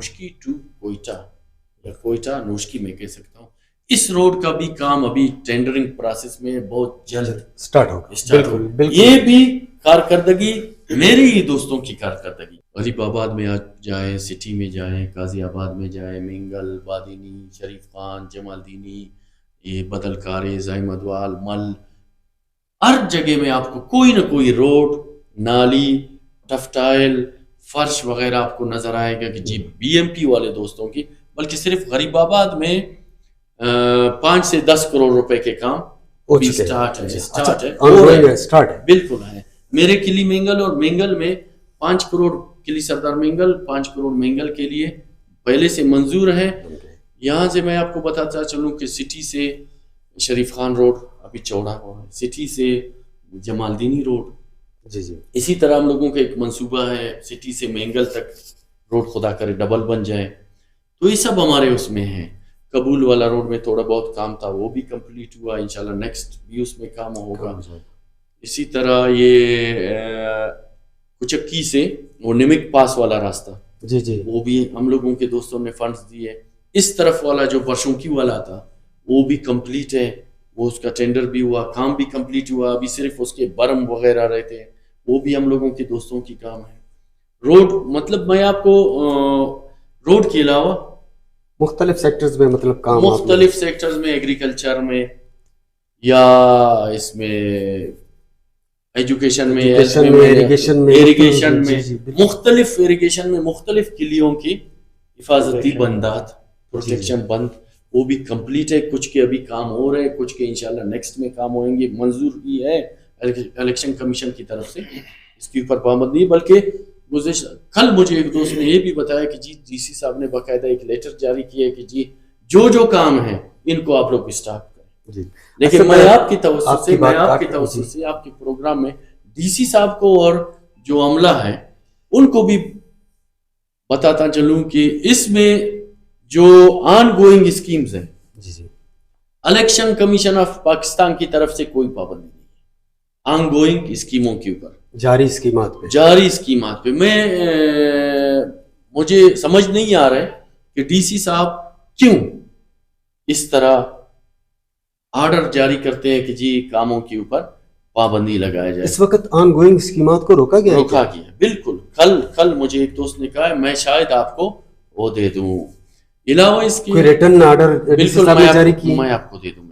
Noshki to Quetta یا کوئٹہ نوشکی میں کہہ سکتا ہوں. اس روڈ کا بھی کام ابھی ٹینڈرنگ پروسیس میں بہت جلد سٹارٹ ہوگا. یہ بھی کارکردگی میری ہی دوستوں کی کارکردگی. غریب آباد میں جائیں, سٹی میں جائیں, قاضی آباد میں جائیں, مینگل, بادینی, شریف خان, جمال دینی, یہ بدل کارے, زائم ادوال, مل, ہر جگہ میں آپ کو کوئی نہ کوئی روڈ, نالی, ٹفٹائل, فرش وغیرہ آپ کو نظر آئے گا کہ جی بی ایم پی والے دوستوں کی. بلکہ صرف غریب آباد میں 5 سے 10 کروڑ روپے کے کام سٹارٹ ہے. بالکل ہے. میرے کلی مینگل اور مینگل میں 5 کروڑ کلی سردار مینگل 5 کروڑ مینگل کے لیے پہلے سے منظور ہے. یہاں سے میں آپ کو بتاتا چلوں کہ سٹی سے شریف خان روڈ ابھی چوڑا ہوا ہے, سٹی سے جمال دینی روڈ. جی جی. اسی طرح ہم لوگوں کا ایک منصوبہ ہے سٹی سے مینگل تک روڈ خدا کرے ڈبل بن جائے. تو یہ سب ہمارے اس میں ہیں. قبول والا روڈ میں تھوڑا بہت کام تھا, وہ بھی کمپلیٹ ہوا. انشاءاللہ نیکسٹ بھی اس میں کام ہوگا. اسی طرح یہ کچکی سے وہ نمک پاس والا راستہ, جی جی, وہ بھی ہم لوگوں کے دوستوں نے فنڈز دیے. اس طرف والا جو برشونکی والا تھا وہ بھی کمپلیٹ ہے, وہ اس کا ٹینڈر بھی ہوا, کام بھی کمپلیٹ ہوا. ابھی صرف اس کے برم وغیرہ رہتے ہیں, وہ بھی ہم لوگوں کے دوستوں کی کام ہے. روڈ مطلب میں آپ کو روڈ کے علاوہ مختلف سیکٹرز میں مطلب کام, مختلف سیکٹرز میں, ایگریکلچر میں یا اس میں ایجوکیشن میں, ایریگیشن میں, مختلف ایریگیشن میں مختلف کلیوں کی حفاظتی بندات, پروٹیکشن بند, وہ بھی کمپلیٹ ہے. کچھ کے ابھی کام ہو رہے ہیں, کچھ کے انشاءاللہ نیکسٹ میں کام ہوئیں گے. منظور بھی ہے الیکشن کمیشن کی طرف سے, اس کے اوپر پابندی. بلکہ کل مجھے ایک دوست نے یہ بھی بتایا کہ جی ڈی سی صاحب نے باقاعدہ ایک لیٹر جاری کیا ہے کہ جی جو کام ہے ان کو آپ لوگ اسٹارٹ کریں. لیکن میں آپ کی توسط سے آپ کے پروگرام میں ڈی سی صاحب کو اور جو عملہ ہے ان کو بھی بتاتا چلوں کہ اس میں جو آن گوئنگ اسکیمز ہیں, الیکشن کمیشن آف پاکستان کی طرف سے کوئی پابندی نہیں ہے آن گوئنگ اسکیموں کے اوپر, جاری اسکیمات پہ. مجھے سمجھ نہیں آ رہا ہے کہ ڈی سی صاحب کیوں اس طرح آرڈر جاری کرتے ہیں کہ جی کاموں کے اوپر پابندی لگایا جائے. اس وقت آن گوئنگ اسکیمات کو روکا گیا بالکل. کل مجھے ایک دوست نے کہا میں شاید آپ کو وہ دے دوں, علاوہ اس کی ریٹرن آرڈر بالکل میں آپ کو دے دوں